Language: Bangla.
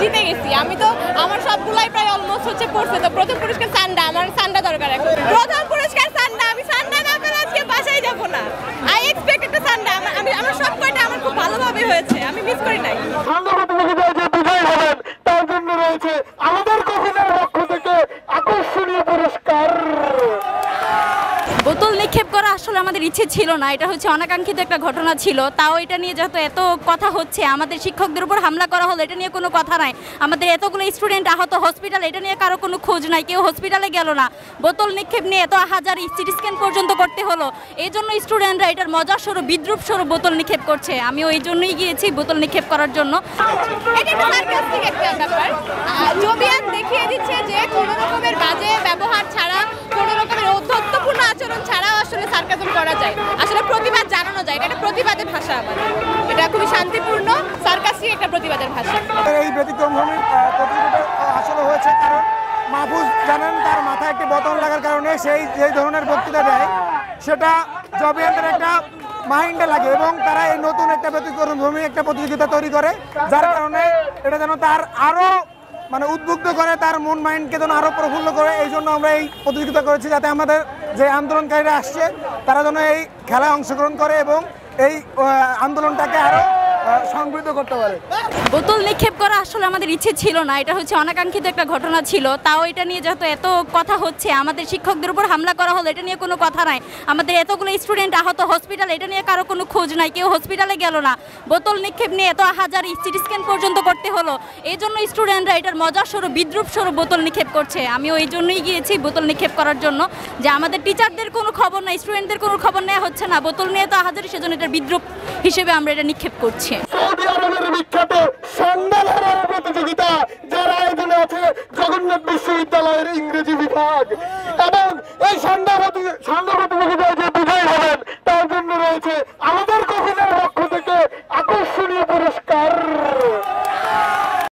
জিতে গেছি। আমি তো আমার সবগুলাই প্রায় অলমোস্ট হচ্ছে পড়ছে। তো প্রথম পুরস্কার সান্ডা, আমার সান্ডা দরকার এখন। প্রথম পুরস্কার সান্ডা, আমি সান্ডা না করে আজকে বাসায় যাব না। আই এক্সপেক্ট একটা সান্ডা। আমার সব কয়টা আমার খুব ভালোভাবে হয়েছে, আমি মিস করি নাই। তার জন্য রয়েছে আমাদের কফিনের পক্ষ থেকে আকর্ষণীয় পুরস্কার। বোতল নিক্ষেপ করা আসলে আমাদের ইচ্ছে ছিল না, এটা হচ্ছে অনাকাঙ্ক্ষিত একটা ঘটনা ছিল। তাও এটা নিয়ে যেহেতু এত কথা হচ্ছে, আমাদের শিক্ষকদের উপর হামলা করা হলো, এটা নিয়ে কোনো কথা নাই। আমাদের এতগুলো স্টুডেন্ট আহত, হসপিটাল, এটা নিয়ে কারো কোনো খোঁজ নাই, কেউ হসপিটালে গেল না। বোতল নিক্ষেপ নিয়ে এত হাজার সিটি স্ক্যান পর্যন্ত করতে হলো। এই জন্য স্টুডেন্টরা এটার মজার স্বরূপ, বিদ্রুপ স্বরূপ বোতল নিক্ষেপ করছে। আমিও এই জন্যই গিয়েছি বোতল নিক্ষেপ করার জন্য। এটা একটা সার্কাস্টিক একটা ব্যাপার। জবিয়ান দেখিয়ে দিচ্ছে যে কোনো রকমের বাজে ব্যবহার ছাড়া, কোনো রকমের ঔদ্ধত্যপূর্ণ আচরণ ছাড়াও আসলে সার্কাজম করা যায়, আসলে প্রতিবাদ জানানো যায়। এটা একটা প্রতিবাদের ভাষা আমাদের, এটা খুবই শান্তিপূর্ণ সার্কাস্টিক একটা প্রতিবাদের ভাষা। এই ব্যতিক্রমধর্মী প্রতিযোগিতা আসলে হয়েছে কারণ মাহফুজ জানেন তার মাথায় একটি বোতল লাগার কারণে সেই যে ধরনের বক্তৃতা দেয় সেটা জবিয়ানদের একটা মাইন্ডে লাগে এবং তারা এই নতুন একটা ব্যতিক্রমধর্মী একটা প্রতিযোগিতা তৈরি করে, যার কারণে এটা যেন তার আরো মানে উদ্বুদ্ধ করে, তার মন মাইন্ডকে যেন আরো প্রফুল্ল করে। এই জন্য আমরা এই প্রতিযোগিতা করেছি যাতে আমাদের যে আন্দোলনকারীরা আসছে তারা যেন এই খেলায় অংশগ্রহণ করে এবং এই আন্দোলনটাকে আরো সংগঠিত করতে পারে। বোতল নিক্ষেপ করা আসলে আমাদের ইচ্ছে ছিল না, এটা হচ্ছে অনাকাঙ্ক্ষিত একটা ঘটনা ছিল। তাও এটা নিয়ে যেহেতু এত কথা হচ্ছে, আমাদের শিক্ষকদের উপর হামলা করা হলো, এটা নিয়ে কোনো কথা নাই। আমাদের এতগুলো স্টুডেন্ট আহত, হসপিটাল, এটা নিয়ে কারো কোনো খোঁজ নাই, কেউ হসপিটালে গেল না। বোতল নিক্ষেপ নিয়ে এত হাজার সিটি স্ক্যান পর্যন্ত করতে হলো। এই জন্য স্টুডেন্টরা এটার মজার স্বরূপ, বিদ্রুপ স্বরূপ বোতল নিক্ষেপ করছে। আমিও এই জন্যই গিয়েছি বোতল নিক্ষেপ করার জন্য, যে আমাদের টিচারদের কোনো খবর নাই, স্টুডেন্টদের কোনো খবর নেওয়া হচ্ছে না। বোতল নিয়ে তো হাজারি, সেজন্য এটার বিদ্রুপ হিসেবে আমরা এটা নিক্ষেপ করছি। সৌদি আরবের বিখ্যাত সান্ডা ধরার প্রতিযোগিতা, যার আয়োজনে আছে জগন্নাথ বিশ্ববিদ্যালয়ের ইংরেজি বিভাগ এবং এই সান্ডা